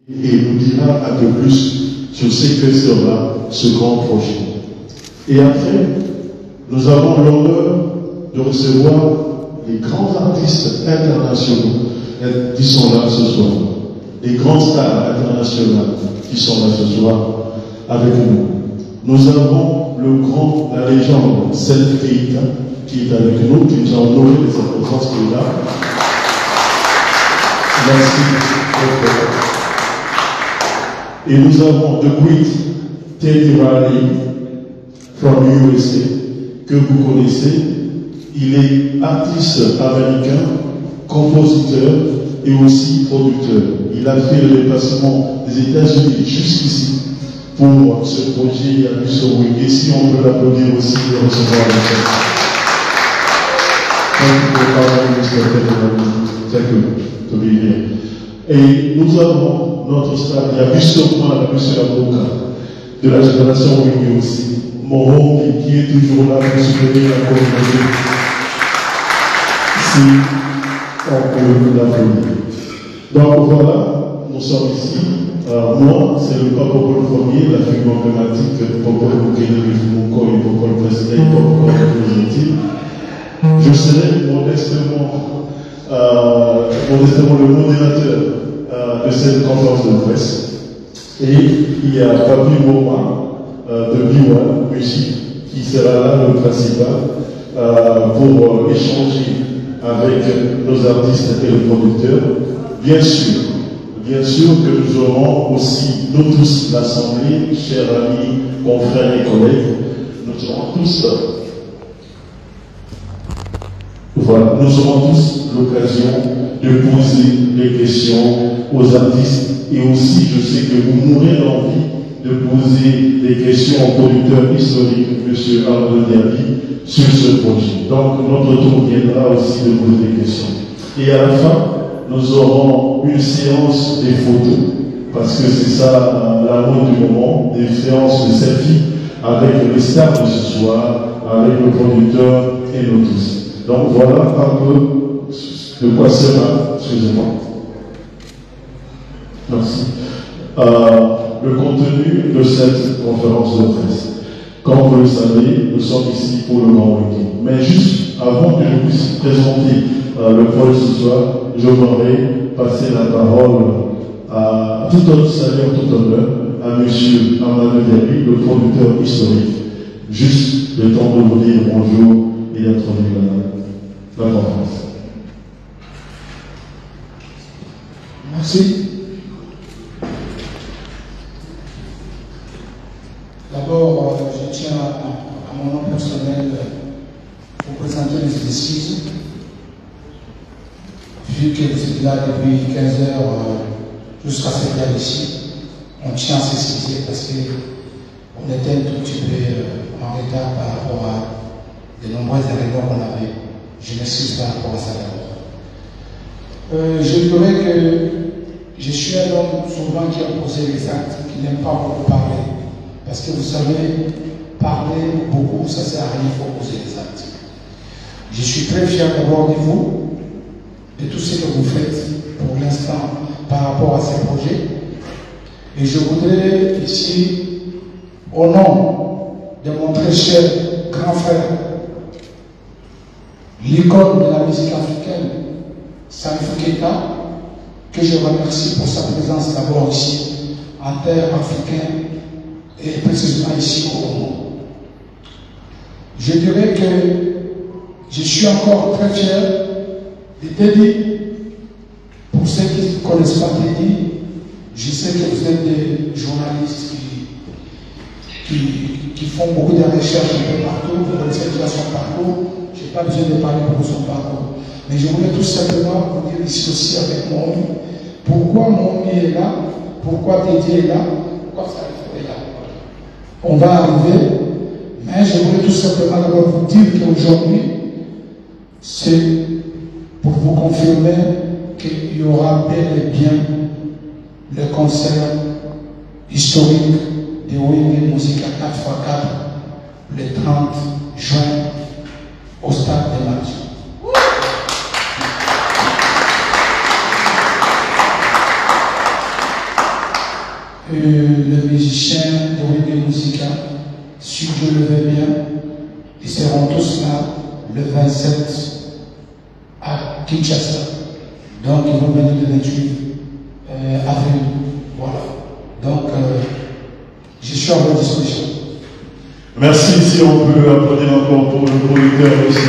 et nous dira un peu plus sur ce que sera ce grand projet. Et après, nous avons l'honneur de recevoir les grands artistes internationaux qui sont là ce soir, les grandes stars internationales qui sont là ce soir avec nous. Nous avons la légende Seif Keïta qui est avec nous, qui nous a honoré de sa présence qui est là. Merci. Et nous avons The Great Teddy Riley from USA, que vous connaissez. Il est artiste américain, compositeur et aussi producteur. Il a fait le déplacement des États-Unis jusqu'ici pour ce projet Yabusor Reggae. Et si on peut l'applaudir aussi et recevoir le chef. Et nous avons notre star Yabusor Avocat de la génération Reggae aussi. Moro qui est toujours là pour soutenir la communauté. Si on peut l'applaudir. Donc voilà, nous sommes ici. Moi, c'est le Papa Paul Ier, la figure emblématique de Papa Bukele, de Foucault et Papa Presley, Papa Presley. Je serai modestement le modérateur de cette conférence de presse. Et il y a Papi Moma de Biwa Musique qui sera là le principal pour échanger avec nos artistes et les producteurs. Bien sûr que nous aurons aussi, nous tous, l'Assemblée, chers amis, confrères et collègues, nous aurons tous l'occasion de poser des questions aux artistes et aussi, je sais que vous mourrez d'envie de poser des questions au producteur historique, M. Arnaud Diaby, sur ce projet. Donc, notre tour viendra aussi de poser des questions. Et à la fin, nous aurons une séance des photos, parce que c'est ça la mode du moment, des séances de selfie avec les stars de ce soir, avec le producteur et nous tous. Donc voilà un peu de quoi sera, excusez-moi. Merci. Le contenu de cette conférence de presse. Comme vous le savez, nous sommes ici pour le Grand Week-end. Mais juste avant que je puisse présenter le projet ce soir, je voudrais passer la parole à tout autre salaire, tout honneur, à M. Arnaud Diaby, le producteur historique. Juste le temps de vous dire bonjour et d'introduire la conférence. Merci. D'abord, je tiens à mon nom personnel vous présenter les excuses. Vu que vous êtes là depuis 15 heures jusqu'à cette heure ici, on tient à s'excuser parce qu'on était un tout petit peu en retard par rapport à de nombreuses réunions qu'on avait. Je m'excuse par rapport à ça d'abord. Je dirais que je suis un homme souvent qui a posé les actes, qui n'aime pas beaucoup parler. Parce que vous savez, parler beaucoup, ça ne sert à rien, il faut poser les actes. Je suis très fier d'abord de vous, de tout ce que vous faites pour l'instant par rapport à ces projets. Et je voudrais ici, au nom de mon très cher grand frère, l'icône de la musique africaine, Seif Keïta, que je remercie pour sa présence d'abord ici, en terre africaine, et précisément ici au Congo. Je dirais que je suis encore très fier de Teddy. Pour ceux qui ne connaissent pas Teddy, je sais que vous êtes des journalistes qui font beaucoup de recherches un peu partout, vous connaissez déjà son parcours, je n'ai pas besoin de parler pour son parcours. Mais je voulais tout simplement vous dire ici aussi avec mon homme, pourquoi mon homme est là, pourquoi Teddy est là, pourquoi ça est là. On va arriver, mais je voulais tout simplement d'abord vous dire qu'aujourd'hui, c'est pour vous confirmer qu'il y aura bel et bien le concert historique de Wenge Musique à 4x4 le 30 juin au stade de Mathieu. les musiciens de Reggae Musica, si je le veux bien, ils seront tous là le 27 à Kinshasa. Donc ils vont venir le 28 avril. Voilà. Donc je suis à votre disposition. Merci. Si on peut applaudir encore pour le producteur aussi.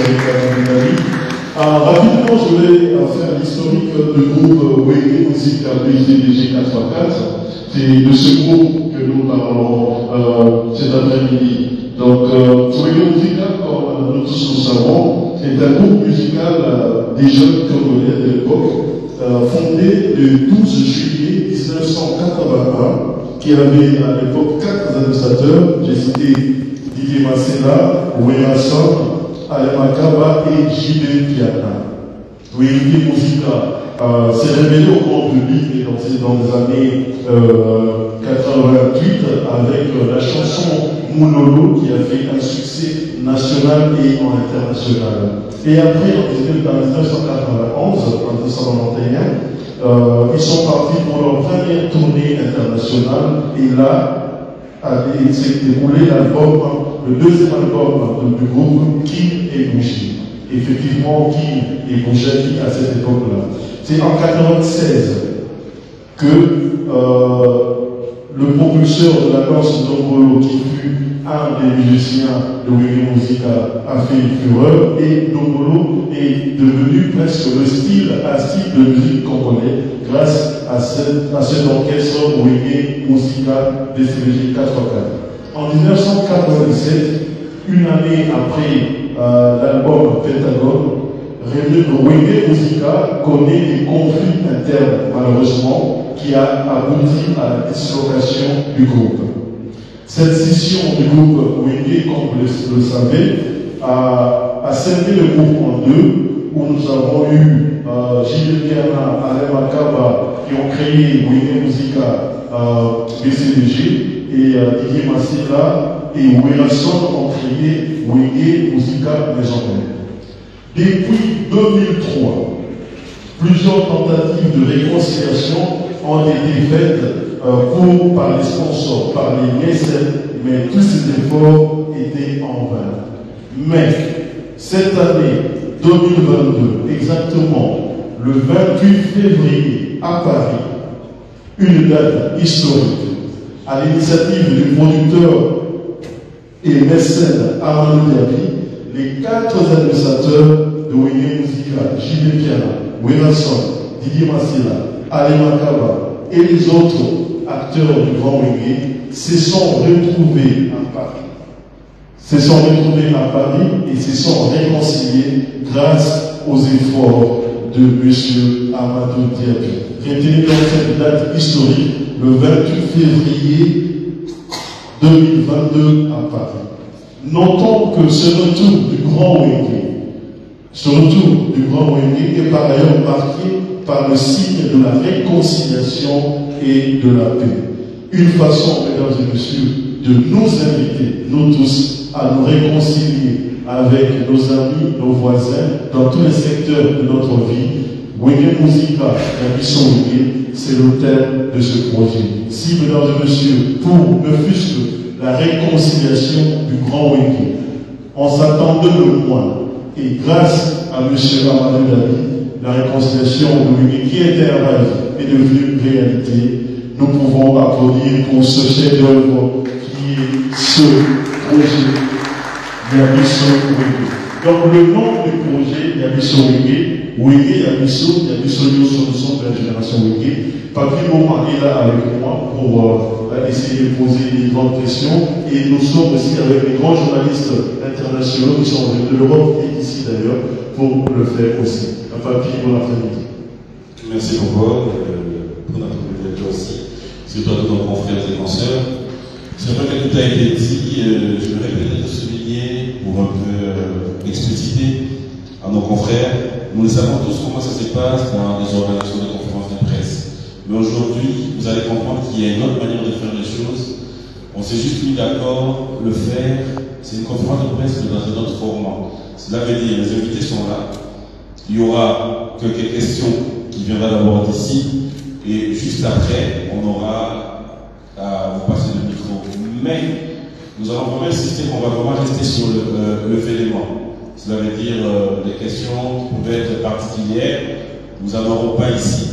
Rapidement, je voulais faire l'historique du groupe Reggae Musica BGDG 4x4. C'est de ce groupe que nous parlons cet après-midi. Donc, Reggae Musica, comme nous tous nous savons, est un groupe musical des jeunes congolais de l'époque, fondé le 12 juillet 1981, qui avait à l'époque 4 administrateurs. J'ai cité Didier Massela, Werason, Alemakaba et J.B. Piana. Reggae Musica s'est révélé au grand public et dans les années 88 avec la chanson Mounolo qui a fait un succès national et international. Et après, en 1991, en 1991, ils sont partis pour leur première tournée internationale et là, s'est déroulé l'album, le deuxième album du groupe King et Bougie. Effectivement, King et Bougie à cette époque-là. C'est en 1996 que le propulseur de la danse Dombolo, qui fut un des musiciens de Reggae Musica, a fait une fureur et Dombolo est devenu presque un style de musique congolais grâce à cet orchestre Reggae Musica BCBG 4x4. En 1997, une année après l'album Pentagone, Reggae Musica connaît des conflits internes, malheureusement, qui a abouti à la dislocation du groupe. Cette scission du groupe Reggae, comme vous le savez, a scindé le groupe en deux, où nous avons eu J.B. Piana, Alain Makaba, qui ont créé Reggae Musica BCDG, et Didier Massila et Werason ont créé Reggae Musica Légendaire. Depuis 2003, plusieurs tentatives de réconciliation ont été faites par les sponsors, par les mécènes, mais tous ces efforts étaient en vain. Mais cette année 2022, exactement le 28 février à Paris, une date historique, à l'initiative du producteur et mécène Amadou Diaby, les 4 administrateurs de Reggae Musica, J.B. Piana, Werason, Didier Massila, Ali Makaba et les autres acteurs du grand reggae se sont retrouvés à Paris. Et se sont réconciliés grâce aux efforts de M. Amadou Diaby. Retenez donc cette date historique, le 28 février 2022 à Paris. Notons que ce retour du grand reggae est par ailleurs marqué par le signe de la réconciliation et de la paix. Une façon, mesdames et messieurs, de nous inviter, nous tous, à nous réconcilier avec nos amis, nos voisins, dans tous les secteurs de notre vie. Reggae Musica, la mission Reggae, c'est le thème de ce projet. Si, mesdames et messieurs, pour ne fût-ce que la réconciliation du grand reggae, on s'attendait le moins. Et grâce à M. Amadou Diaby, la réconciliation de reggae qui était un rêve est devenue réalité. Nous pouvons applaudir pour ce chef-d'œuvre qui est ce projet Yabiso Reggae. Donc le nom du projet Yabiso Reggae, Yabiso nous sommes de la génération Reggae. Papi Moment est là avec moi pour essayer de poser des grandes questions. Et nous sommes aussi avec les grands journalistes internationaux qui sont de l'Europe et ici d'ailleurs pour le faire aussi. Papi, bon après-midi. Merci beaucoup pour notre présentation aussi. C'est toi, tous nos confrères et consoeurs. C'est vrai que tout a été dit, je voudrais peut-être souligner pour un peu expliciter à nos confrères. Nous le savons tous comment ça se passe dans les organisations de conférences de presse. Mais aujourd'hui, vous allez comprendre qu'il y a une autre manière de faire les choses. On s'est juste mis d'accord, le faire, c'est une conférence de presse mais dans un autre format. Cela veut dire, les invités sont là. Il y aura quelques questions qui viendront d'abord d'ici. Et juste après, on aura Mais nous allons vraiment insister, on va vraiment rester sur le vénement. Cela veut dire des questions qui pouvaient être particulières. Nous n'en aurons pas ici.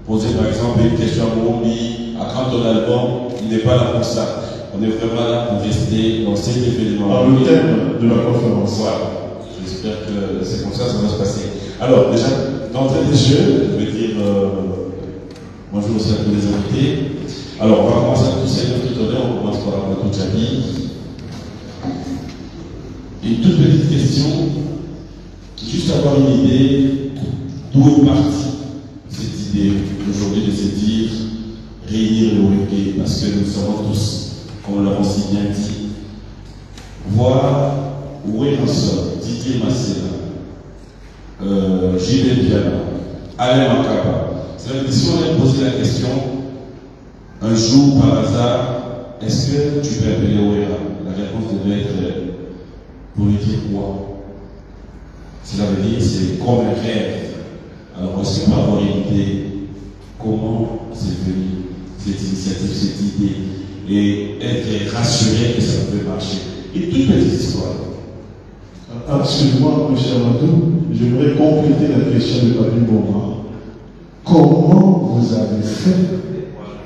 Poser par exemple une question à Moumbi, à quand ton album, il n'est pas là pour ça. On est vraiment là pour rester dans cet événement. Dans le thème de la conférence. Voilà. J'espère que c'est comme ça que ça va se passer. Alors, déjà, d'entrée des jeux, je vais dire bonjour aussi à tous les invités. Alors, on va commencer à tous seigneurs tout honneur. On commence par la Koutchabi. Une toute petite question, juste avoir une idée d'où est partie cette idée aujourd'hui de se dire réunir le Wenge, parce que nous savons tous, comme nous l'avons si bien dit, voir où est notre Didier Massena, Gilles Diana, Alain Makaba. C'est-à-dire que si on avait posé la question un jour par hasard, est-ce que tu peux appeler Ouera? La réponse devait être pour lui dire quoi? Cela veut dire c'est comme un rêve. Alors est-ce qu'on peut avoir une idée comment c'est venu cette initiative, cette idée, et être rassuré que ça peut marcher? Une toute petite histoire. Absolument, M. Amadou, j'aimerais compléter la question de Papi Boma. Comment vous avez fait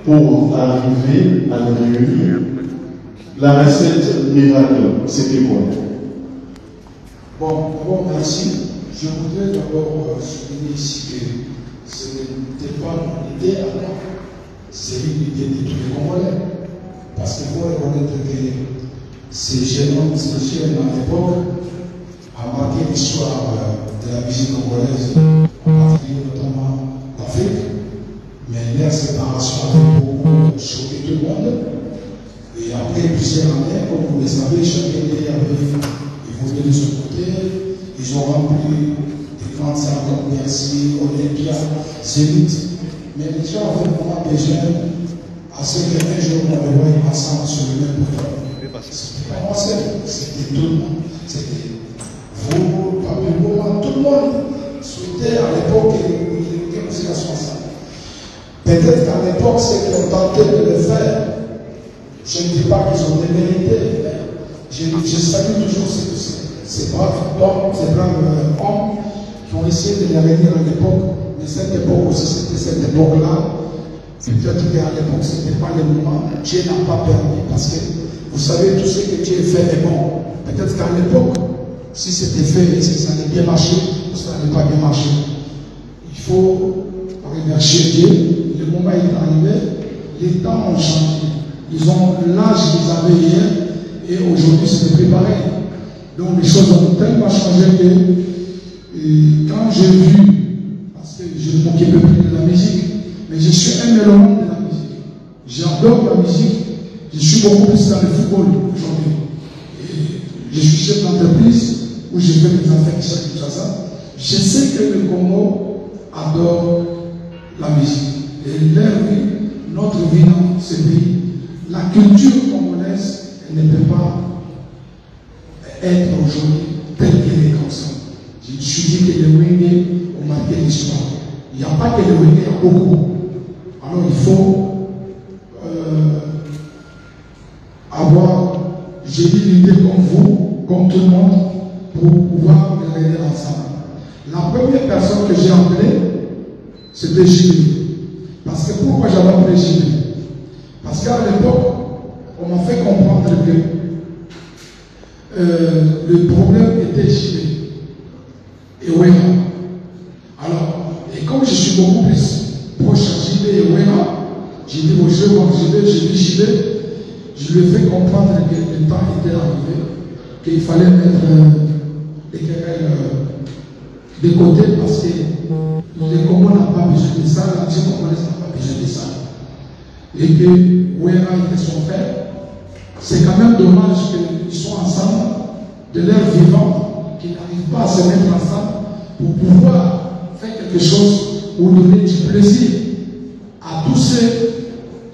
pour arriver à le réunir? La recette miracle, c'était quoi? Bon, d'abord, merci. Je voudrais d'abord souligner ici que ce n'était pas mon idée à moi, c'est l'idée de tous les Congolais. Parce qu'il faut reconnaître que ces jeunes à l'époque a marqué l'histoire de la musique congolaise, en particulier notamment l'Afrique. Mais leur séparation a beaucoup choqué tout le monde. Et après plusieurs années, comme vous le savez, chaque année avait évolué de son côté. Ils ont rempli des grandes salles comme Bercy, Olympia, Zénith. Mais les gens avaient vraiment besoin à ce qu'un jour on les voie ensemble sur le même plateau. C'était pas moi seul, c'était tout le monde. C'était vous, Papi Boma, tout le monde souhaitait à l'époque que nous soyons ensemble. Peut-être qu'à l'époque, ceux qui ont tenté de le faire, je ne dis pas qu'ils ont démérité, mais je salue toujours ces braves hommes qui ont essayé de les réunir à l'époque. Mais cette époque aussi, c'était cette époque-là. Peut-être qu'à l'époque, ce n'était pas le moment. Dieu n'a pas permis parce que vous savez, tout ce que Dieu fait est bon. Peut-être qu'à l'époque, si c'était fait et si ça allait bien marcher, ou ça n'allait pas bien marcher. Il faut remercier Dieu. Le moment est arrivé, les temps ont changé. Ils ont l'âge qu'ils avaient hier et aujourd'hui ce n'est plus pareil. Donc les choses ont tellement changé que quand j'ai vu, parce que je ne m'occupais plus de la musique, mais je suis un mélomane de la musique. J'adore la musique. Je suis beaucoup plus dans le football aujourd'hui. Je suis chef d'entreprise où je fais mes affaires chaque tout ça. Je sais que le Congo adore la musique. Et leur vie, notre vie dans ce pays, la culture congolaise, elle ne peut pas être aujourd'hui telle qu'elle est comme ça. Je me suis dit que les Wenge ont marqué l'histoire. Il n'y a pas que les Wenge, il y a beaucoup. Alors il faut avoir, j'ai dit l'idée comme vous, comme tout le monde, pour pouvoir les réunir ensemble. La première personne que j'ai appelée, c'était Gilles. Parce que pourquoi j'avais appelé Gilles? Parce qu'à l'époque, on m'a fait comprendre que le problème était Gilles et Ouera. Alors, et comme je suis beaucoup plus proche à Gilles et Ouera, j'ai dit au jeu, j'ai dit Gilles, je lui ai fait comprendre que le temps était arrivé, qu'il fallait mettre les querelles de côté parce que les Congo n'ont pas besoin de ça, la nation congolaise n'a pas besoin de ça. Et que Ouera était son frère. C'est quand même dommage qu'ils soient ensemble de leur vivant, qu'ils n'arrivent pas à se mettre ensemble pour pouvoir faire quelque chose ou donner du plaisir à tous ceux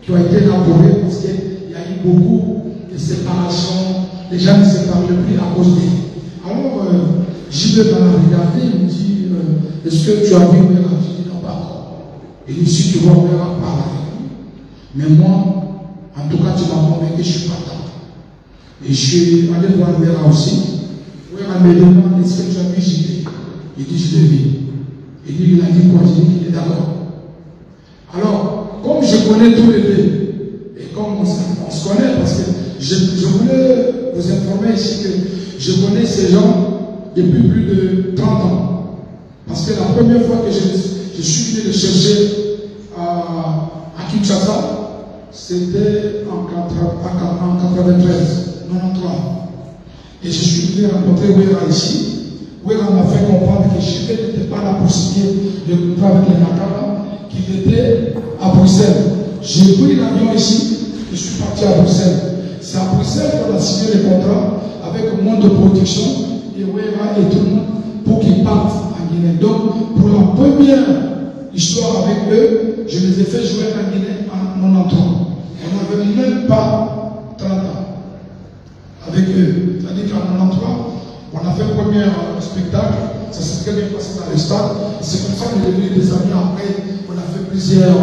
qui ont été là pour eux, parce qu'il y a eu beaucoup de séparations, les gens ne se parlent plus à cause d'eux. Alors, Gilles m'a regardé, il me dit, est-ce que tu as vu Ouera? Je dis non, pas encore. Il dit, si tu vois Ouera, parle avec lui. Mais moi, en tout cas, tu m'as convaincu, je suis pas d'accord. Et je suis allé voir Wera aussi. Wera me demande est-ce que tu as vu JB? Il dit je l'ai vu. Il dit il a dit quoi? Je dis qu'il est d'accord. Alors, comme je connais tous les deux, et comme on se connaît, parce que je voulais vous informer ici que je connais ces gens depuis plus de 30 ans. Parce que la première fois que je suis venu les chercher à Kinshasa, c'était en 93, 93. Et je suis venu rencontrer Wera ici. Wera m'a fait comprendre que je n'étais pas là pour signer le contrat avec les Nakaba, qu'il était à Bruxelles. J'ai pris l'avion ici, je suis parti à Bruxelles. C'est à Bruxelles qu'on a signé le contrat avec moins de protection et Wera et tout le monde pour qu'ils partent en Guinée. Donc, pour la première histoire avec eux, je les ai fait jouer en Guinée en 93. On n'avait même pas 30 ans avec eux. C'est-à-dire qu'en 93, on a fait le premier spectacle, ça s'est très bien passé dans le stade. C'est comme ça qu'on est devenus des amis après. On a fait plusieurs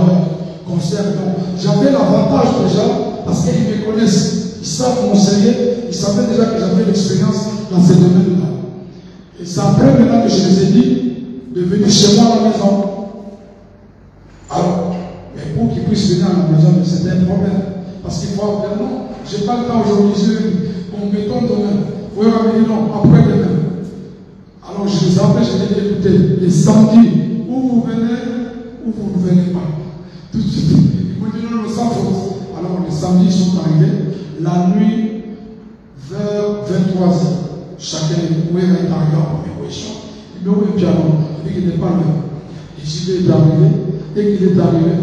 concerts. J'avais l'avantage déjà, parce qu'ils me connaissent, ils savent mon sérieux, ils savaient déjà que j'avais l'expérience dans ce domaine-là. Et c'est après maintenant que je les ai dit de venir chez moi à la maison. Alors, mais pour qu'ils puissent venir à la maison, c'était un problème. Parce qu'il faut vraiment, je n'ai pas le temps aujourd'hui, on me donne demain. Oui, on m'a dit non, après demain. Alors je les appelle, je les ai écoutés. Les samedis, où vous venez, ou vous ne venez pas. Tout de suite. Ils m'ont dit non, le sans faute. Alors les samedis sont arrivés. La nuit, vers 23h, chacun est arrivé en première position. Il m'a mis un piano, il dit qu'il n'est pas là. Et j'y vais arrivé. Dès qu'il est arrivé,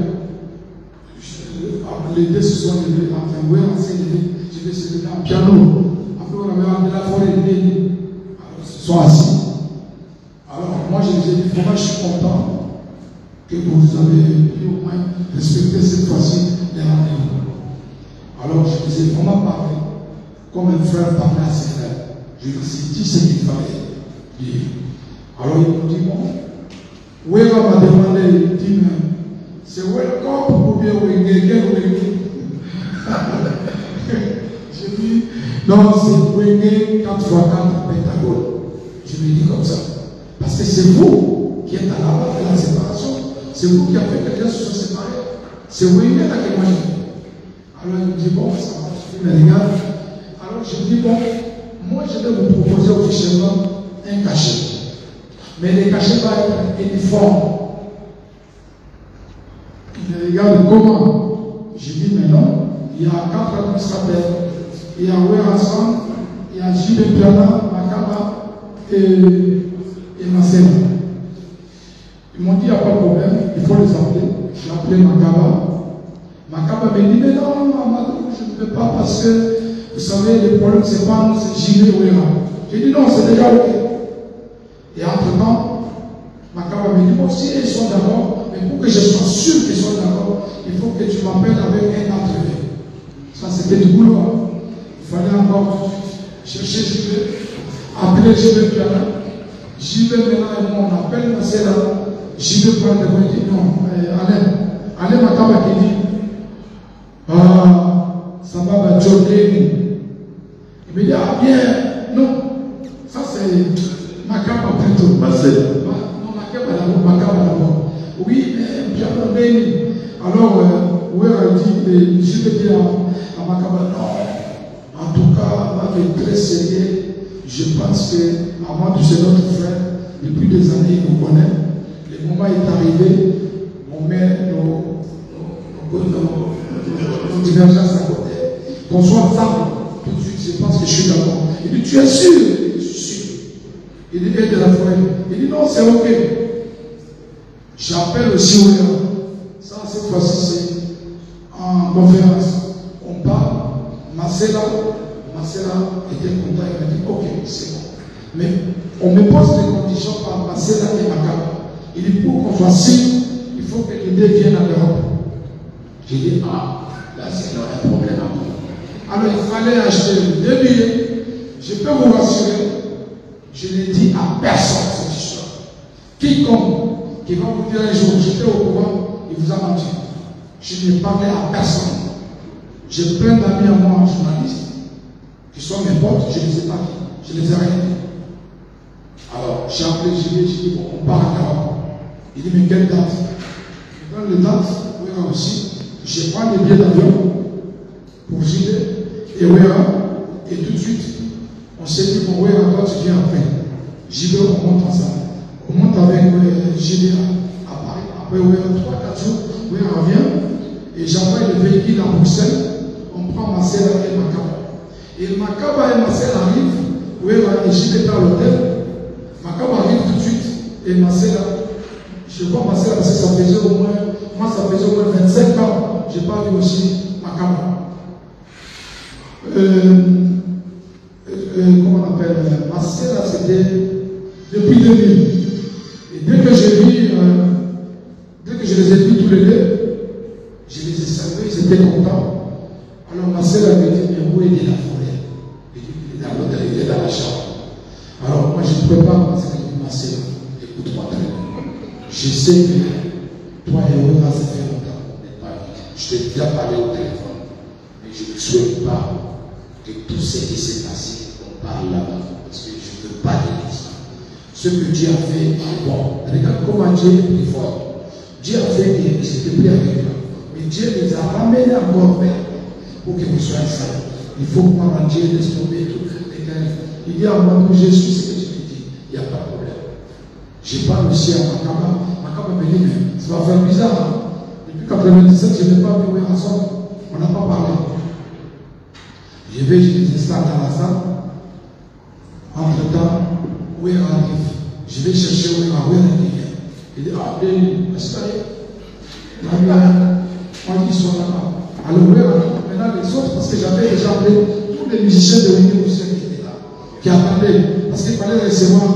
les deux se sont levés, enfin, oui, on s'est levé, je vais se lever en piano. Après, on avait amené la forêt, alors ils se sont assis. Alors, moi, je les ai dit, vraiment, je suis content que vous avez pu au moins respecter cette fois-ci les rendez-vous. Alors, je les ai vraiment parlé comme un frère parlait à ses frères. Je lui ai dit ce qu'il fallait dire. Alors, ils m'ont dit, bon, Wera m'a demandé, il dit, c'est welcome ou bien Wenge. J'ai dit, non, c'est Wenge 4x4 Pentagone. Je lui ai dit comme ça. Parce que c'est vous qui êtes à la base de la séparation. C'est vous qui avez fait que les gens se sont séparés. C'est Wenge là que moi j'ai dit. Alors il me dit, bon, ça va, je me regarde. Alors je lui dis, bon, moi je vais vous proposer officiellement un cachet. Mais le cachet va être uniforme. Il me regarde comment. Je dis, mais non, il y a 4 administrateurs. Il y a Wera Sam, il y a JB Piana, Makaba et Marcel. Ils m'ont dit, il n'y a pas de problème, il faut les appeler. J'ai appelé Makaba. Makaba me dit, mais non, Amadou, je ne peux pas parce que, vous savez, le problème, c'est pas nous, c'est JB Wera. J'ai dit, non, c'est déjà OK. Et entre-temps, Makaba me dit, bon, si ils sont d'accord, mais pour que je sois sûr qu'ils sont d'accord, il faut que tu m'appelles avec un entrevue. Ça, c'était du boulot. Hein. Il fallait encore chercher JB, appeler JB Piana. JB maintenant, on appelle Marcela. JB prend des mots et dit, non, allez, Makaba qui dit, ça va Jordani. Il me dit, ah bien, non, ça c'est Makaba plutôt. Marcel. Non, Makaba d'abord. Oui, mais Piano Béni. Alors, Wera dit, je vais dire à Makaba, non, en tout cas, on va être très sérieux. Je pense que, avant tu sais notre frère, depuis des années, il nous connaît. Le moment est arrivé, on met nos divergences à côté. Qu'on soit ensemble, tout de suite, je pense que je suis d'accord. Il dit, tu es sûr? Je suis sûr. Il dit, de la forêt. Il dit, non, c'est OK. J'appelle aussi Wera. Ça, cette fois-ci, c'est en conférence. On parle. Marcela était content. Il m'a dit, OK, c'est bon. Mais on me pose des conditions par Marcela et Makaba. Il dit, pour qu'on soit sûr, il faut que les deux viennent à l'Europe. J'ai dit, là, c'est un problème. Alors, il fallait acheter 2 billets. Je peux vous rassurer, je n'ai dit à personne cette histoire. Quiconque qui va vous dire un jour, j'étais au courant, il vous a menti. Je n'ai parlé à personne. J'ai plein d'amis à moi, journalistes, qui sont mes potes, je ne les ai pas dit, je ne les ai rien dit. Alors, j'ai appelé, j'ai dit, bon, on part à Caracas. Il dit, mais quelle date? Je donne les dates, oui, aussi. Je prends les billets d'avion pour JD et Ouéra, et tout de suite, on s'est dit, bon, Ouéra, toi, tu viens après. JD, on monte ensemble. On monte avec JD à Paris. Après, Ouéra, 3-4 jours, Ouéra vient, et j'envoie le véhicule à Bruxelles. On prend Marcel et Makaba. Et Makaba et Marcel arrivent, Ouéra et JD est à l'hôtel. Makaba arrive tout de suite, et Marcel, je vois Marcel parce que ça faisait au moins, moi ça faisait au moins 25 ans, je n'ai pas vu aussi Makaba. Comment on appelle Marcel, c'était depuis 2000. Et dès que je les ai vus tous les deux, je les ai servis, ils étaient contents. Alors Marcel avait dit, mais où est la forêt? Il est dans l'hôtel, il est dans la chambre. Alors moi je ne peux pas, parce que Marcel, écoute-moi très bien. Je sais que toi et moi, ça fait longtemps qu'on n'est pas vus. Je t'ai déjà parlé au téléphone, mais je ne souhaite pas que tout ce qui s'est passé, on parle là-bas, parce que je ne veux pas dire ça. Ce que Dieu a fait, bon, regarde comment Dieu est plus fort. Dieu a fait qu'il s'était pris avec toi, mais Dieu les a ramenés encore vers pour que vous soyez sains. Il faut croire en Dieu, laisse tomber tout. Il dit à moi, Jésus, ce que tu me dis, il n'y a pas de problème. Je n'ai pas réussi à Makaba. Makaba me dit, mais ça va faire bizarre. Hein? Depuis 1997, je n'ai pas vu ensemble. On n'a pas parlé. Je vais, je les installe dans la salle. Entre-temps, où est arrive? Je vais chercher où est arrive. Il dit, ah, bien, est-ce que on dit, ils sont là-bas. Alors, où est arrive? Maintenant, les autres, parce que j'avais déjà appelé tous les musiciens de l'Union qui étaient là, qui attendaient, parce qu'il fallait recevoir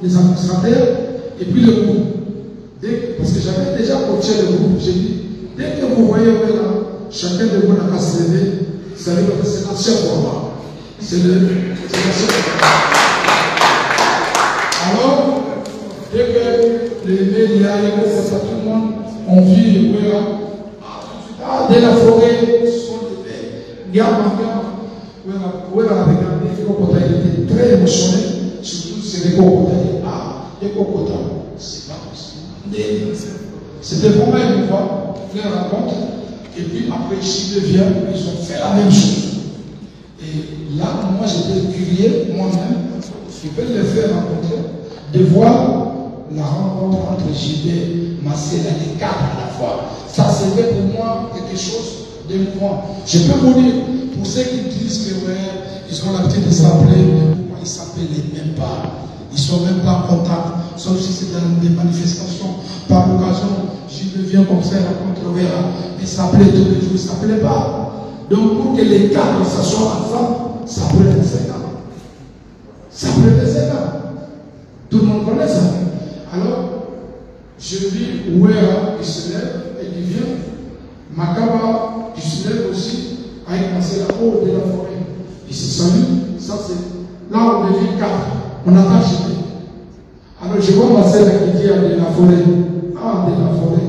les administrateurs. Et puis le groupe, parce que j'avais déjà coaché le groupe, j'ai dit, dès que vous voyez où est là, chacun de vous n'a qu'à se lever, c'est l'ancien format. C'est l'ancien format. Alors, dès que les médias, tout le monde, on vit où est là, dès la forêt, ce sont les mecs, où est là, regardez, il était très émotionné, surtout c'est les cocotailles. C'est pas possible. C'était vraiment une fois, les rencontres, et puis après, ici, ils ont fait la même chose. Et là, moi, j'étais curieux, moi-même, je peux les faire rencontrer, de voir la rencontre entre JD, Marcel et les quatre à la fois. Ça, c'était pour moi quelque chose d'émouvant. Je peux vous dire, pour ceux qui disent que, ouais, ils ont l'habitude de s'appeler, pourquoi ils s'appellent même pas? Ils ne sont même pas en contact, sauf si c'est dans des manifestations. Par l'occasion, je viens comme ça, rencontre Ouéra, mais s'appeler tous les jours, ils ne s'appelaient pas. Donc, pour que les quatre s'assoient ensemble, ça prenait 5 ans. Ça prenait 5 ans. Tout le monde connaît ça. Alors, je vis Ouéra qui se lève et qui vient. Makaba qui se lève aussi, avec Marcel la haut de la forêt. Il se salue. Ça, c'est là où on devient 4. On attend chez lui. Alors je vois Marcel qui dit à de la forêt. Ah, de la forêt.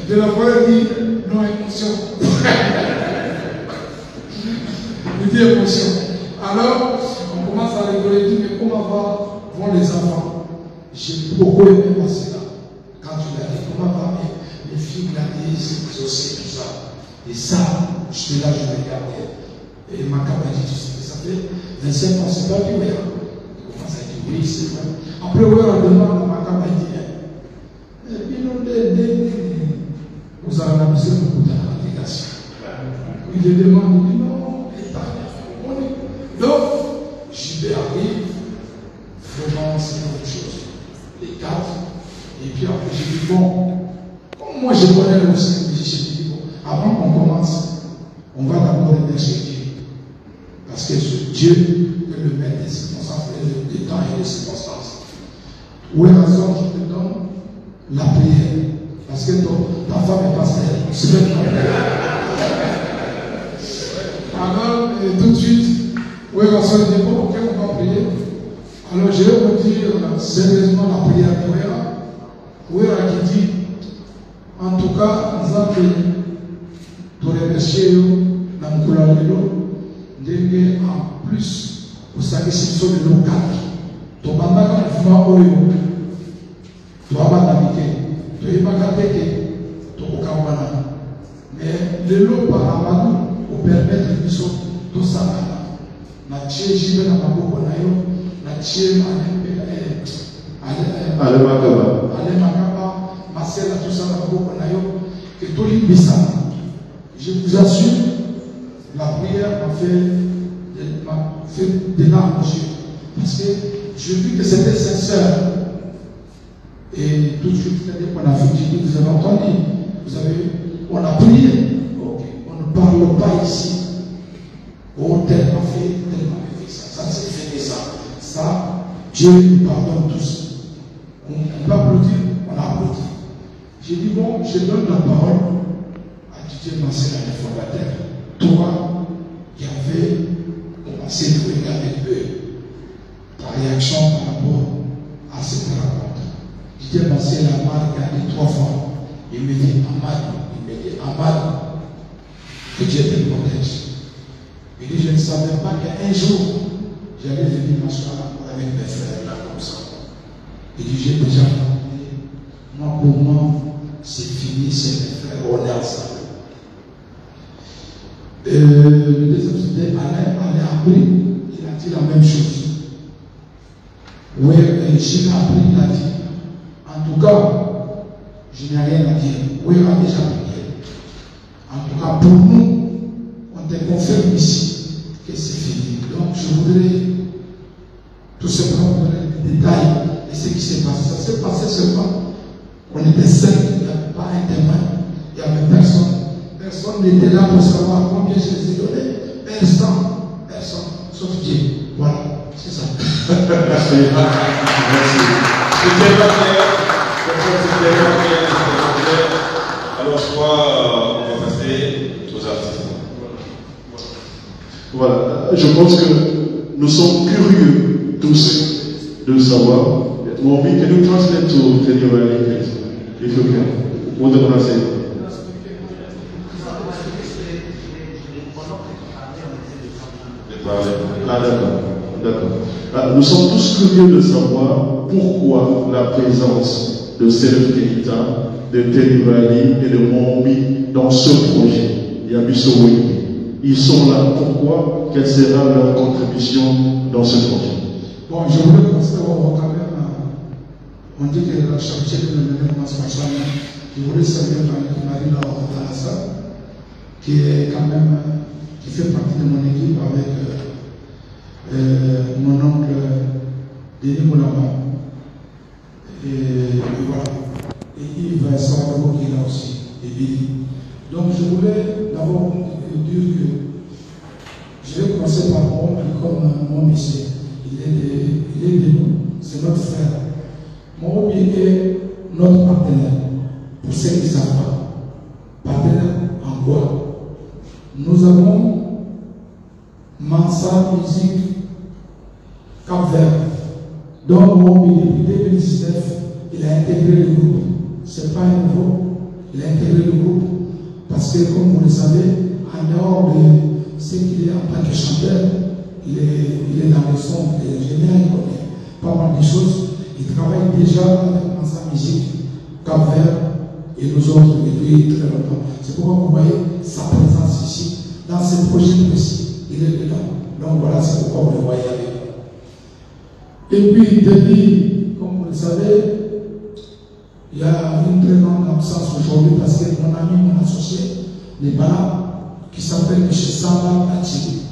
De la forêt dit non émotion. Il dit émotion. Alors, on commence à rigoler, il dit mais comment vont les enfants? J'ai beaucoup aimé Marcel quand tu l'as dit. Comment va mes filles, les aussi, tout ça. Et ça, j'étais là, je regardais. Et Makaba dit, tu sais, ça fait 25 ans, c'est pas vu, ouais. Il commence à dire, oui, c'est vrai. Après, ouais, on demande à Makaba, il dit, et puis nous, vous avez abusé beaucoup de la navigation. Il lui demande, il dit, non, donc, j'y vais arrive, vraiment, c'est autre chose. Les 4, et puis après, j'ai dit, bon, comme moi, je connais le musicien, j'ai dit, bon, avant qu'on commence, on va d'abord remercier Dieu. Parce que ce Dieu est le maître des circonstances, des temps et des circonstances. Où est la raison, je te donne la prière. Parce que ta femme est pasteur. C'est même alors, tout de suite, où est la raison, je dis, bon, ok, on va prier. Alors, je vais vous dire sérieusement la prière de Ouéra. Ouéra qui dit, en tout cas, nous avons Dieu, dans le Kolalelo, en plus, vous savez, c'est sur le local. Tu vas pas faire Oyo, tu vas pas naviguer, tu vas pas gâter, tu vas pas. Mais le lot par Amadou, pour permettre de faire tout ça. Na Dieu, j'y vais dans ma bouche, na Dieu, Allez, Makaba. Allez, Makaba, ma sœur, tout ça, na bouche, que tout le monde ça. Je vous assure, la prière m'a fait des larmes aux yeux. Parce que je vis que c'était sincère. Et tout de suite, c'est-à-dire qu'on a fait, j'ai dit, vous avez entendu, on a prié. Okay. On ne parle pas ici. Oh, tellement fait ça. Ça, c'est fait ça. Ça, Dieu nous pardonne tous. On peut applaudir, on applaudit. J'ai dit, bon, je donne la parole à Didier Massé, le fondateur. Toi, qui avait commencé à regarder eux, ta réaction par rapport à cette rencontre. Didier Massé l'a regardé 3 fois. Il me dit, Amad, que Dieu te protège. Il dit, je ne savais pas qu'un jour, j'allais venir m'asseoir avec mes frères là comme ça. Il dit, j'ai déjà compris. Moi, pour moi, c'est fini, c'est mes frères, on est ensemble. Le deuxième, c'était Alain a appris, il a dit la même chose. Oui, Gilles a appris, il a dit, en tout cas, je n'ai rien à dire. Oui, on a déjà prié. En tout cas, pour nous, on te confirme ici que c'est fini. Donc, je voudrais tout simplement vous donner des détails de ce qui s'est passé. Ça s'est passé seulement. On était 5, il n'y avait pas un témoin, il n'y avait personne. Personne n'était là pour savoir combien je les ai donnés. Personne, sauf Dieu. Voilà, c'est ça. Merci. C'était pas clair. Alors, je crois on va passer aux artistes. Voilà, je pense que nous sommes curieux tous de savoir. Moby, can you translate to Tenirali, please? If you can. What do I say? Ah, d'accord. Nous sommes tous curieux de savoir pourquoi la présence de Serif Keita, de Tenirali et de Moby dans ce projet. Yabisowe. Ils sont là. Pourquoi? Quelle sera leur contribution dans ce projet? Bon, je voulais commencer quand même. On dit que la charité de l'événement national, je voulais saluer Marie-Laure Talassa, qui est quand même, qui fait partie de mon équipe avec mon oncle Denis Moulama. Et voilà. Et Yves Sarabo qui est là aussi, et Billy. Donc je voulais d'abord dire que je vais commencer par mon oncle comme mon monsieur. Il est de nous, c'est notre frère. Mon oncle est notre partenaire. Pour ceux qui ne savent pas, partenaire en quoi? Nous avons Mansa Musique Cap-Vert. Donc mon oncle, depuis 2019, il a intégré le groupe. Ce n'est pas un nouveau. Il a intégré le groupe parce que, comme vous le savez, en dehors de ce qu'il est en tant que chanteur, il est dans le son, il est ingénieur, il connaît pas mal de choses. Il travaille déjà avec Mansa Musique, Cap-Vert et nous autres depuis très longtemps. C'est pourquoi vous voyez sa présence ici, dans ce projet précis. Il est dedans. Donc voilà, c'est pourquoi vous le voyez avec nous. Et puis, depuis, comme vous le savez, il y a une très grande absence aujourd'hui parce que mon ami, mon associé, n'est pas là, qui s'appelle M. Samba Ati,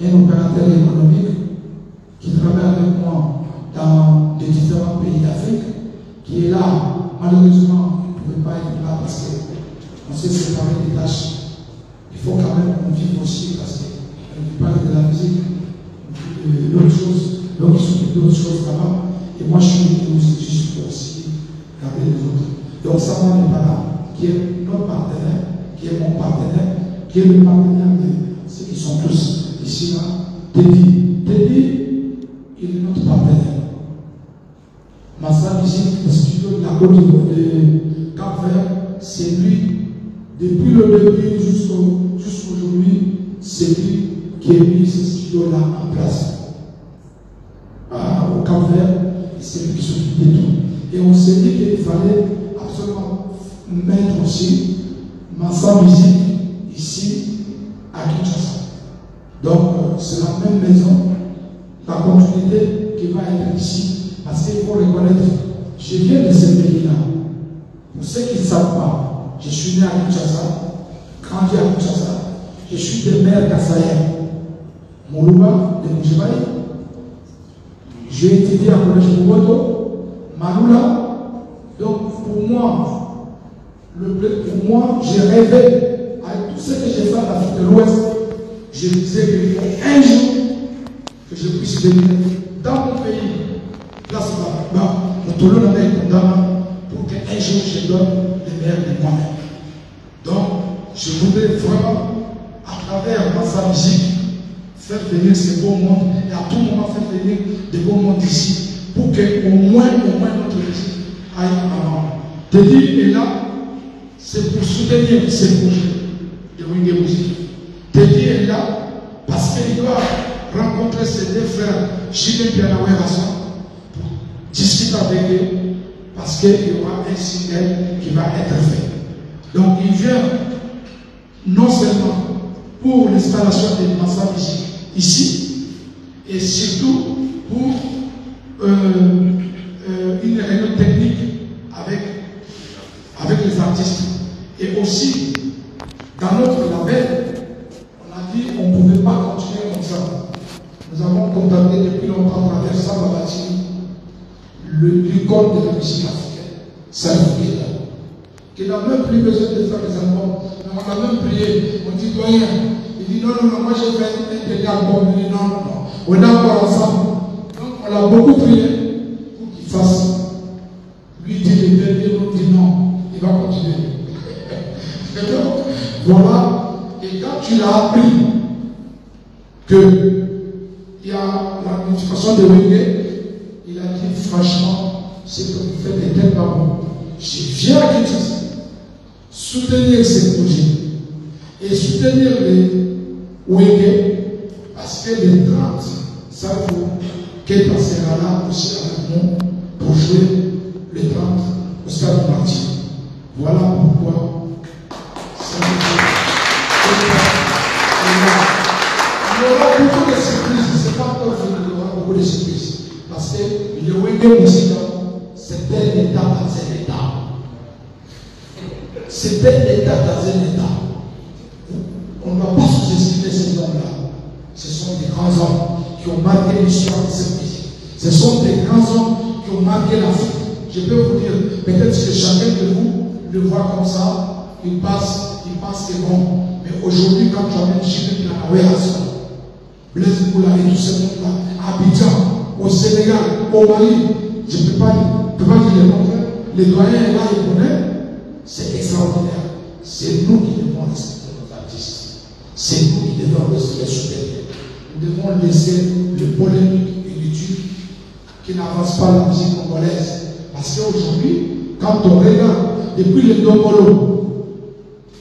un opérateur économique qui travaille avec moi dans les différents pays d'Afrique, qui est là. Malheureusement, il ne pouvait pas être là parce qu'on s'est séparé des tâches. Il faut quand même qu'on vive aussi parce qu'on parle de la musique, d'autres choses, donc ils s'occupent d'autres choses là-bas. Et moi, je suis juste pour aussi garder les autres. Donc, Samba n'est pas là, qui est notre partenaire, qui est mon partenaire, qui est le partenaire de ceux qui sont tous ici là. Teddy, il est notre partenaire. Massa Musique, le studio de la Côte de Cap-Vert, c'est lui, depuis le début jusqu'au Jusqu'aujourd'hui, c'est lui qui a mis ce studio-là en place. Au Cap-Vert, c'est lui qui s'occupe de tout. Et on s'est dit qu'il fallait absolument mettre aussi Massa Musique ici à Kinshasa. Donc, c'est la même maison, la continuité qui va être ici, parce qu'il faut reconnaître, je viens de ce pays-là. Pour ceux qui ne savent pas, je suis né à Kinshasa, grandi à Kinshasa, je suis de mère Kassaïen, Moulouba de Moujibaï. J'ai étudié à Collège Mouboto, Maloula. Donc, pour moi, j'ai rêvé, avec tout ce que j'ai fait en Afrique de l'Ouest, je disais qu'il faut un jour que je puisse venir dans mon pays, place là-bas, pour qu'un jour je donne le meilleur de moi-même. Donc, je voudrais vraiment, à travers Massa Musique, faire venir ce beau monde et à tout moment faire venir des beaux mondes ici pour qu'au moins notre musique aille en avant. Teddy est là, c'est pour soutenir ces projets de Wenge Musique. Teddy est là parce qu'il doit rencontrer ses deux frères, Julien Pianawé Rasson, pour discuter avec eux, parce qu'il y aura un single qui va être fait. Donc il vient non seulement pour l'installation de Massa Musique ici, et surtout pour une réunion technique avec les artistes. Et aussi, dans notre label, on a dit qu'on ne pouvait pas continuer comme ça. Nous avons contacté depuis longtemps à travers Sababati l'icône de la musique africaine, Salif Keita, qui n'a même plus besoin de faire des albums. Mais on a même prié, on dit doyen. Il dit non, moi je vais un dernier album. Il dit non, on est encore ensemble. Donc on l'a beaucoup prié pour qu'il fasse. Lui dit le dernier, l'autre dit non, il va continuer. Et donc, voilà, et quand tu l'as appris qu'il y a la multiplication de Wenge, il a dit franchement, c'est que vous faites des tels parents. Je viens à Kinshasa soutenir ces projets et soutenir les Wenge parce que les 30, ça vaut qu'elle passera là aussi avec nous pour jouer les 30 au stade Martin. Voilà pourquoi il y aura beaucoup de surprises, c'est pas encore fini, il y aura beaucoup de surprises. Parce que le Wenge Musique, c'est un état dans un état. C'est un état dans un état. On ne doit pas sous-estimer ces hommes-là. Ce sont des grands hommes qui ont marqué l'histoire de cette musique. Ce sont des grands hommes qui ont marqué l'Afrique. Je peux vous dire, peut-être que chacun de vous le voit comme ça, il pense que bon. Mais aujourd'hui, quand tu amènes Chine, Blaise Boula et tout ce monde-là, à Abidjan, au Sénégal, au Mali, je ne peux pas dire le contraire. Les doyens là, ils connaissent, c'est extraordinaire. C'est nous qui devons respecter nos artistes. C'est nous qui devons les soutenir. Nous devons laisser le polémique inutile qui n'avance pas la musique congolaise. Parce qu'aujourd'hui, quand on regarde depuis les Dongolo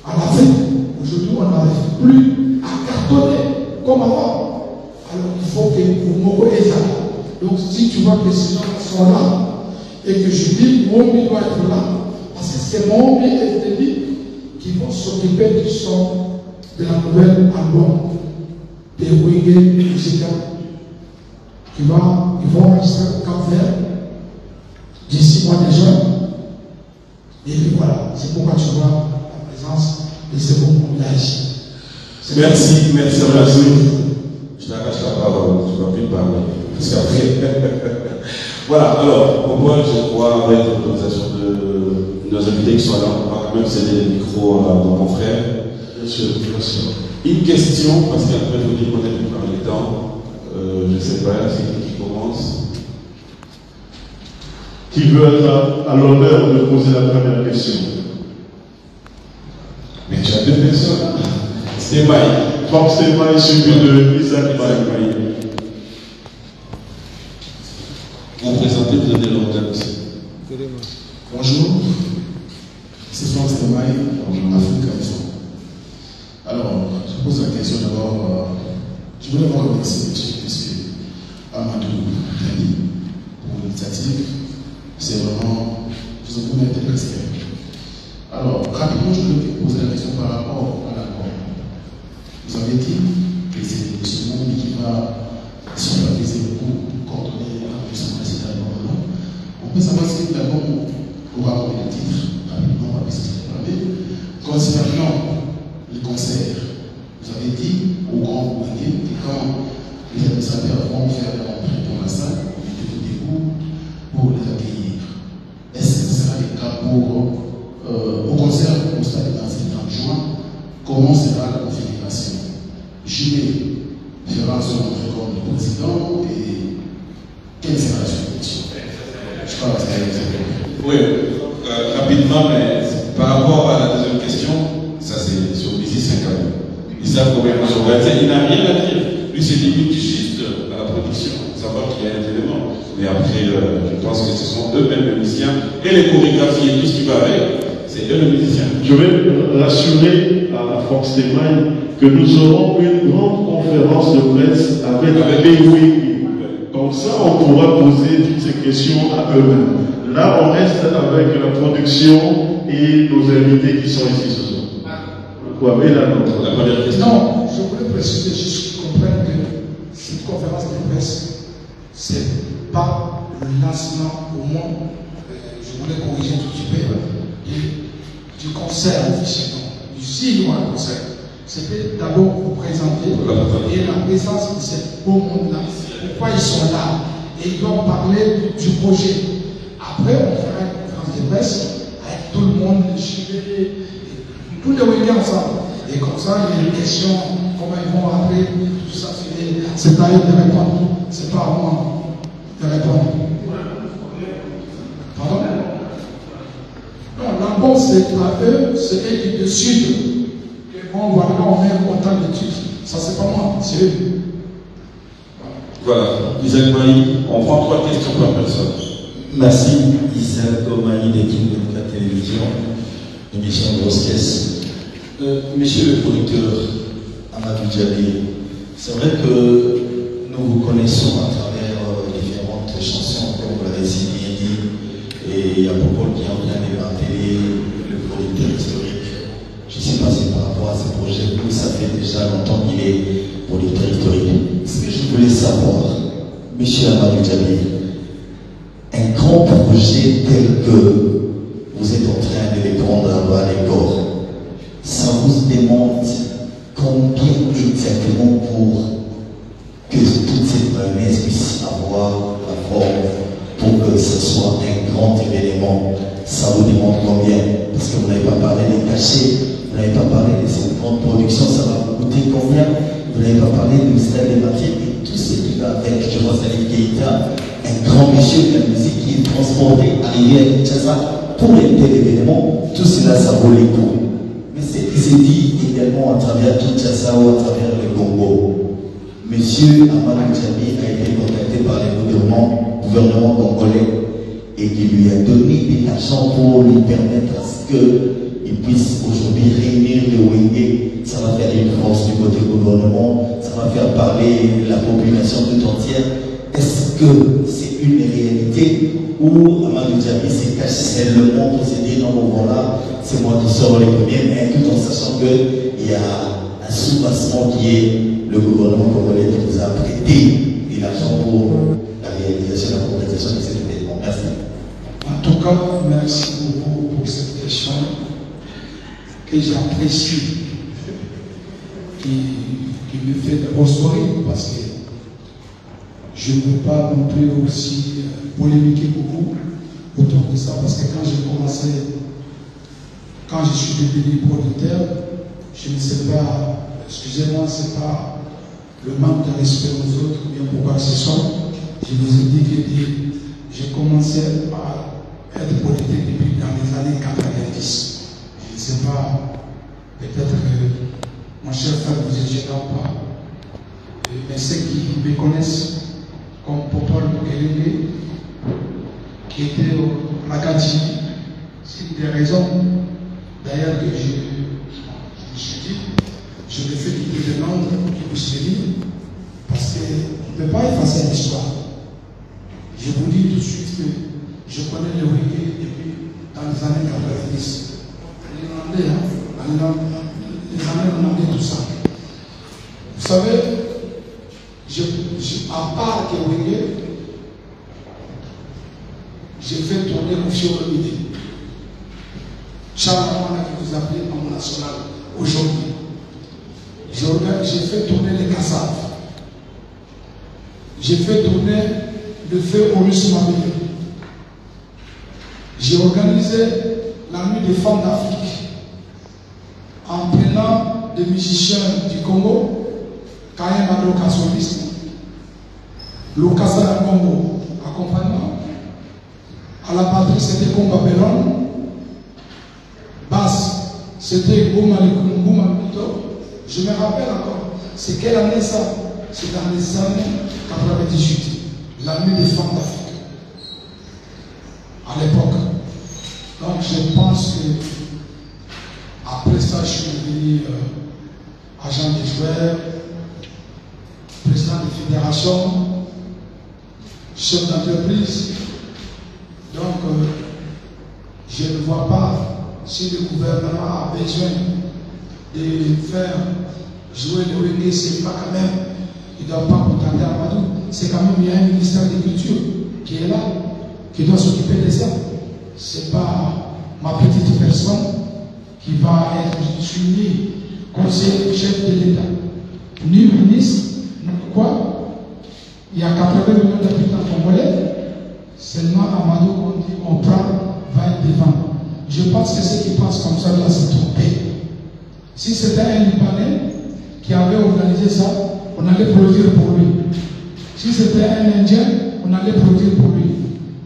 à l'Afrique, aujourd'hui on n'arrive plus à cartonner comme avant. Alors il faut que vous Moko est là. Donc si tu vois que ces gens sont là, et que je dis, Momi doit être là, parce que c'est Momi et Teddy qui vont s'occuper du son de la nouvelle album des Wenge Musique ils vont enregistrer au Cap-Vert d'ici mois de juin. Et puis voilà, c'est pourquoi tu vois la présence de ce beau monde-là ici. Merci Razou. Je t'arrache la parole, tu ne vas plus parler. Parce qu'après. Voilà, alors, pour moi, je crois, avec l'autorisation de nos invités qui sont là, on va quand même céder le micro à nos confrères. Bien sûr, bien sûr. Une question, parce qu'après, je vous dis qu'on est plus par les temps. Je ne sais pas, c'est qui commence. Qui veut être à l'honneur de poser la première question? Mais tu as deux personnes. C'est Maï. Forcément, il suffit de Isaac Maï. Vous présentez, vous donnez l'organe aussi. Bonjour, c'est Franck Stémaï, Afrique. Alors, Je voulais vous remercier, monsieur Amadou Dali, pour l'initiative. C'est vraiment, je vous promets de respect. Alors, rapidement, je voulais vous poser la question par rapport à l'accord. Vous avez dit que c'est ce monde qui va superviser le cours, coordonner l'enregistrement de cet album. On peut savoir si l'album aura des titres, rapidement, on va essayer. Concernant les concerts, vous avez dit au grand public que quand les administrateurs vont faire rentrer dans la salle, mettez-vous debout pour les accueillir. Est-ce que ce sera le cas pour au concert au stade de Marseille en juin? Comment sera la configuration? Juillet fera son entrée comme le président et quelle sera la suite? Je crois que c'est oui, rapidement, mais par rapport à la deuxième question, ça c'est sur musicien quand même. Ils savent combien ils sont organisés, il n'a rien à dire. Lui c'est limite juste à la production, savoir qu'il y a un élément. Mais après, je pense que ce sont eux-mêmes les musiciens et les chorégraphies et tout ce qui va avec, c'est eux les musiciens. Je vais rassurer à Fox Témoigne que nous aurons une grande conférence de presse avec BWI. Comme ça, on pourra poser toutes ces questions à eux-mêmes. Là, on reste avec la production et nos invités qui sont ici ce soir. Vous avez la première question. Non, je voulais préciser juste qu'on comprenne que cette conférence de presse, ce n'est pas le lancement au moins, je voulais corriger tout petit peu, du concert officiellement, du 6 mois de concert. C'était d'abord vous présenter et la présence de ces beaux mondes-là, pourquoi ils sont là, et ils vont parler du projet. Après, on fera une conférence de presse avec tout le monde, les chevaliers, tous les week-ends ensemble. Et comme ça, il y a des questions, comment ils vont appeler, tout ça, c'est à eux de répondre. C'est pas à moi de répondre. Pardon? Non, l'album, c'est à eux, c'est eux qui décident. Que bon, voilà, on met autant de titres. Ça, c'est pas moi, c'est eux. Voilà, Isaac Maï, on prend 3 questions par personne. Merci, Isaac Omani de King de la télévision, émission Grosse Caisse. Monsieur le producteur Amadou Djali, c'est vrai que nous vous connaissons à travers différentes chansons, comme vous l'avez si bien dit, et il y a beaucoup qui ont bien débattu le producteur historique. Je ne sais pas si par rapport à ce projet, vous, ça fait déjà longtemps qu'il est producteur historique. Ce que je voulais savoir, monsieur Amadou Djali, un grand projet tel que vous êtes en train de les prendre à bas les corps, ça vous demande combien exactement pour que toute cette mayonnaise puisse avoir la forme, pour que ce soit un grand événement? Ça vous demande combien? Parce que vous n'avez pas parlé des cachets, vous n'avez pas parlé de cette grande production, ça va vous coûter combien? Vous n'avez pas parlé du stade des matières et tout ce qui va avec. Je vois Salif Keïta, un grand monsieur de la musique qui est transporté, arrivé à Kinshasa pour un tel événement. Tout cela, ça vaut les coups. Mais c'est qui s'est dit également à travers Kinshasa ou à travers le Congo. Monsieur Amadou Djali a été contacté par le gouvernement congolais et qui lui a donné de l'argent pour lui permettre à ce qu'il puisse aujourd'hui réunir le Wenge. Ça va faire une force du côté gouvernement, ça va faire parler la population tout entière. Est-ce que c'est une réalité ou Amadou Djali se cache seulement pour se dire non, bon voilà, c'est moi qui sors les premiers, mais tout en sachant qu'il y a un soubassement qui est le gouvernement congolais qui nous a prêté de l'argent pour la réalisation, la concrétisation de cet événement. Merci. En tout cas, merci beaucoup pour cette question que j'apprécie, qui me fait d'abord sourire parce que je ne veux pas non plus aussi polémiquer beaucoup autour de ça, parce que quand j'ai commencé, quand je suis devenu producteur, je ne sais pas, excusez-moi, c'est pas le manque de respect aux autres ou bien pourquoi que ce soit. Je vous ai dit que j'ai commencé à être producteur depuis dans les années 90. Je ne sais pas, peut-être que mon cher frère vous étiez là ou pas, mais ceux qui me connaissent comme Popol Mukelenge, qui était au Makati, c'est une des raisons d'ailleurs que je me suis dit, je le fais quitter de Londres pour qu'il puisse venir, passer à l'histoire. Je vous dis tout de suite que je connais le reggae depuis dans les années 90. Les Irlandais, les années 90, tout ça. Vous savez, à part que le reggae, j'ai fait tourner Kofi Olomide. Charles Moana que vous appelez homme national aujourd'hui. J'ai fait tourner les Kassav. J'ai fait tourner le feu Olus Mabile. J'ai organisé la nuit des femmes d'Afrique en prenant des musiciens du Congo, Kayen Madoka soliste, Lokasa Congo accompagnement. À la batterie, c'était Komba Belon. Basse, c'était Bouma Mito. Je me rappelle encore. C'est quelle année ça? C'est dans les années 98. La nuit des femmes d'Afrique. À l'époque. Donc je pense que après ça, je suis devenu agent des joueurs, président de fédération, chef d'entreprise. Donc, je ne vois pas si le gouvernement a besoin de faire jouer le reggae, c'est pas quand même, il ne doit pas contenter Amadou. C'est quand même, il y a un ministère de culture qui est là, qui doit s'occuper de ça. Ce n'est pas ma petite personne qui va être ni conseiller chef de l'État, ni ministre, ni quoi. Il y a 80 millions d'habitants congolais. Seulement Amadou, on dit on prend, va être devant. Je pense que ceux qui pensent comme ça doivent se tromper. Si c'était un Libanais qui avait organisé ça, on allait produire pour lui. Si c'était un Indien, on allait produire pour lui.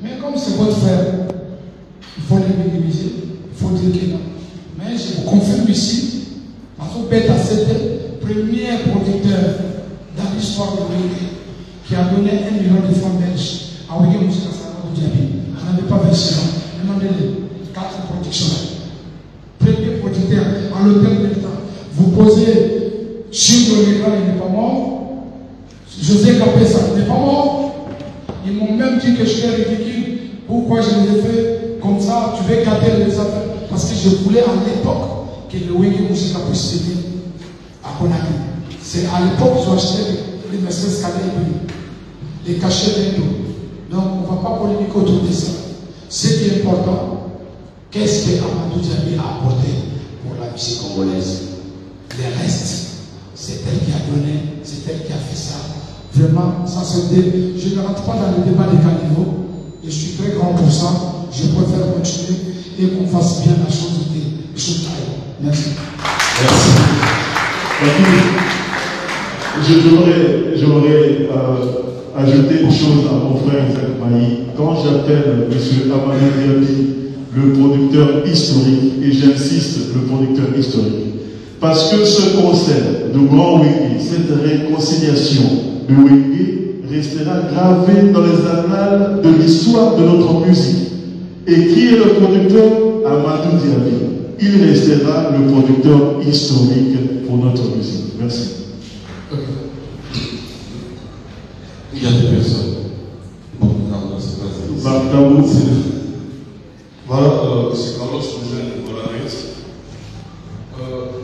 Mais comme c'est votre frère, il faut les minimiser, il faut dire que non. Mais je vous confirme ici, Matou Beta, c'était le premier producteur dans l'histoire de l'Ouïghe qui a donné 1 million de francs belges à Ouïghe Moussika. On n'avait pas versé, on avait les 4 productions. Premier producteur à l'hôtel de l'État. Vous posez sur le Légra, il n'est pas mort. José Capessa, il n'est pas mort. Ils m'ont même dit que j'étais ridicule. Pourquoi je les ai fait comme ça? Tu veux gâter les affaires. Parce que je voulais à l'époque que le Ouïghe Moussika puisse se dire à Conakry. C'est à l'époque que j'ai acheté les Mercedes Cadet, les cachets d'Indo. Donc, on ne va pas polémiquer autour de ça. Ce qui est important, qu'est-ce que Amadou Diaby a apporté pour la musique congolaise? Le reste, c'est elle qui a donné, c'est elle qui a fait ça. Vraiment, ça se dit. Je ne rentre pas dans le débat des caniveaux. Je suis très grand pour ça. Je préfère continuer et qu'on fasse bien la chose des choses. Merci. Merci. J'aurais ajouter une chose à mon frère Isaac Maï. Quand j'appelle M. Amadou Diaby le producteur historique, et j'insiste, le producteur historique, parce que ce concert de Grand Wiggy, cette réconciliation de Wiggy, restera gravé dans les annales de l'histoire de notre musique. Et qui est le producteur? Amadou Diaby. Il restera le producteur historique pour notre musique. Merci. Il y a des personnes. Bon, non, c'est pas ça. Voilà, c'est Carlos Eugène Bolanet.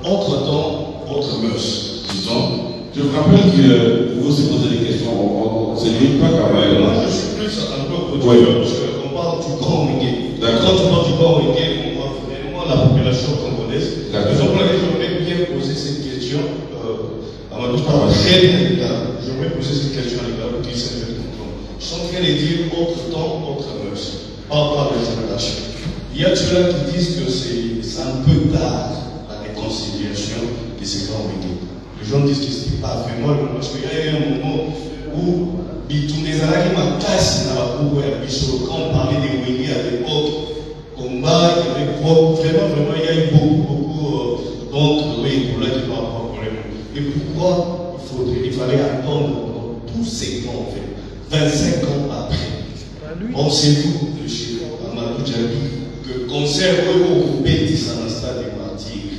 Entre-temps, autre mœurs, disons. Je me rappelle que vous aussi posez des questions. C'est limite pas qu'à je suis plus un peu producteur, parce qu'on parle du grand reggae. Quand on parle du grand reggae, on voit vraiment la population congolaise. La raison pour laquelle j'aimerais bien poser cette question, Amadou parle très bien de l'État. J'aimerais poser cette question à l'État pour qu'il s'est fait comprendre. Je suis en train de dire autre temps, autre mœurs. Par la génération. Il y a ceux-là qui disent que c'est un peu tard la réconciliation de ces grands reggae. Les gens disent que ce n'est pas vraiment parce qu'il y a eu un moment où Bitumezala qui m'a cassé dans la cour et quand on parlait des reggae à l'époque, combat, il y avait vraiment, il y a eu beaucoup d'autres oui, pour là qui n'ont pas de problème. Et pourquoi il fallait attendre tous ces temps en fait, 25 ans après? Pensez-vous, le chef Amadou Diaby, que concert au Bétis à la stade des martyrs,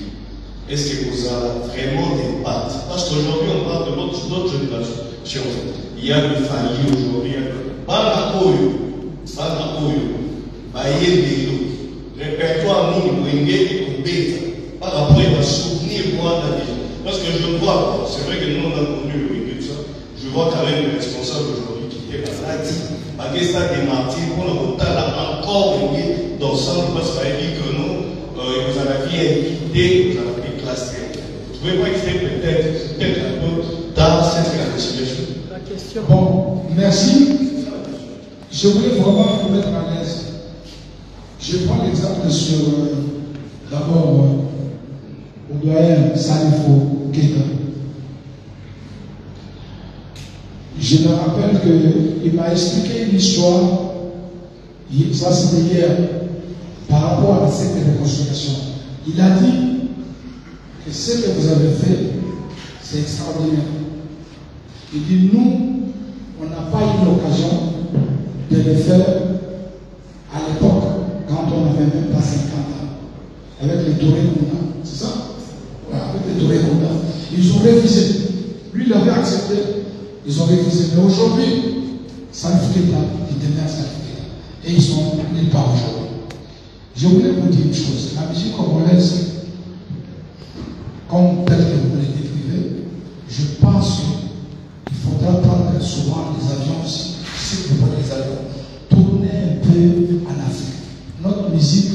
est-ce que vous avez vraiment des pattes? Parce qu'aujourd'hui, on parle de notre génération. il y a des familles aujourd'hui. Répertoire nous, par rapport à souvenir moi de la vie. Parce que je vois, c'est vrai que nous on a connu le Wenge, tout ça. Je vois quand même le responsable aujourd'hui qui était malade. À ça des martyrs, on a encore Wenge d'ensemble parce qu'il a dit que non, vous en aviez invité, vous en aviez classé. Vous pouvez pas essayer peut-être un peu dans cette situation. La question. Bon, merci. Je voulais vraiment vous mettre à l'aise. Je prends l'exemple sur d'abord au doyen Salifo Keita. Je me rappelle qu'il m'a expliqué une histoire, ça c'était hier, par rapport à cette réconciliation. Il a dit que ce que vous avez fait, c'est extraordinaire. Il dit, nous, on n'a pas eu l'occasion de le faire à l'époque, quand on n'avait même pas 50 ans, avec les Touré Kounda, c'est ça? Ouais, avec les Touré Kounda. Ils ont révisé. Lui, il avait accepté. Ils ont révisé. Mais aujourd'hui, Salif Keita, ils demeurent Salif Keita. Et ils sont nulle part aujourd'hui. Je voulais vous dire une chose. La musique congolaise, comme tel que vous le décrivez, je pense qu'il faudra prendre souvent les avions aussi. Si vous prenez les avions, tourner un peu en Afrique. Notre musique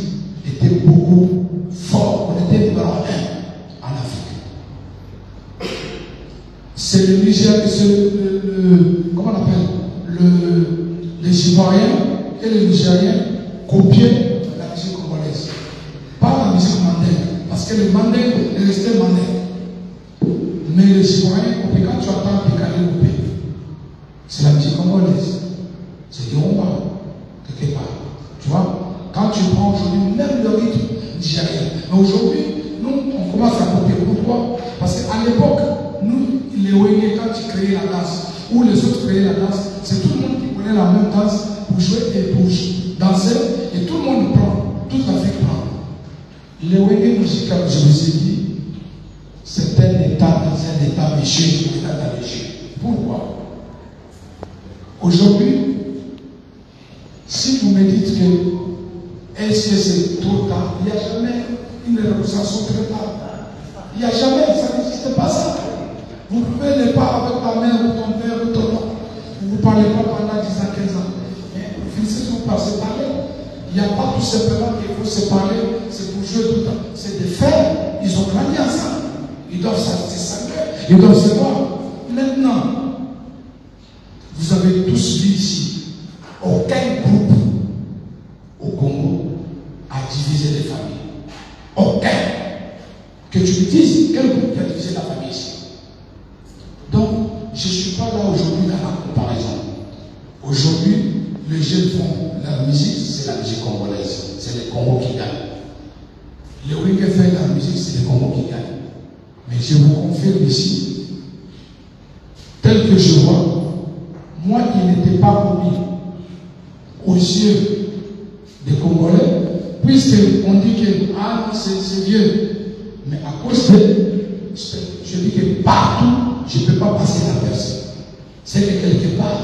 était beaucoup forte. On était numéro 1 en Afrique. C'est le Niger, comment on appelle, les Ivoiriens et les Nigériens copiaient la musique congolaise. Pas la musique mandingue, parce que le mandingue est resté mandingue. Mais les Ivoiriens copiaient. Quand tu entends Pécalé coupé, c'est la musique congolaise. C'est du rumba, quelque part. Tu vois, quand tu prends aujourd'hui même le rythme nigérien. Mais aujourd'hui, nous, on commence à copier. Pourquoi? Parce qu'à l'époque, nous, les Wenge, quand ils créaient la danse, ou les autres créaient la danse, c'est tout le monde qui prenait la même danse pour jouer et pour danser, et tout le monde prend, toute l'Afrique prend. Les Wenge musiques, comme je vous ai dit, c'est un état dans un état méchant, un état méchant. Pourquoi? Aujourd'hui, si vous me dites que est-ce que c'est trop tard, il n'y a jamais une réconciliation très tard. Il n'y a jamais, ça n'existe pas ça. Vous pouvez ne pas avec ta mère ou ton père ou ton oncle. Vous ne parlez pas pendant 10 ans, 15 ans. Mais vous finissez par se parler. Il n'y a pas tout simplement qu'il faut se parler, c'est pour jouer tout le temps. C'est des faits, ils ont grandi ensemble. Ils doivent s'assembler, ils doivent se voir. Maintenant, vous avez tous vu ici, aucun groupe au Congo a divisé les familles. Aucun. Que tu me dises, quel groupe a divisé la famille ici? Donc, je ne suis pas là aujourd'hui dans la comparaison. Aujourd'hui, les jeunes font la musique, c'est la musique congolaise. C'est les Congos qui gagnent. Les Wenge fait la musique, c'est les Congos qui gagnent. Mais je vous confirme ici, tel que je vois, moi qui n'étais pas commis aux yeux des Congolais, puisqu'on dit que ah, c'est vieux. Mais à cause de, je dis que partout, je ne peux pas passer la personne. C'est que quelque part,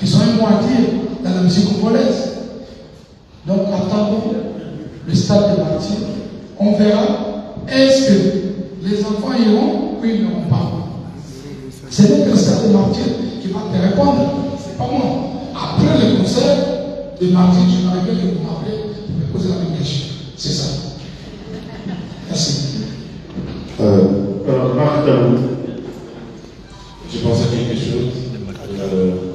ils ont un mot à dire dans la musique congolaise. Donc attendons le stade de martyr. On verra, est-ce que les enfants iront ou ils n'iront pas. Ce n'est que le stade de martyr qui va te répondre. C'est pas moi. Après le concert de martyr, je n'arrive que vous m'appelez pour me poser la même question. C'est ça. Merci. Marc Dalou, je pense à quelque chose.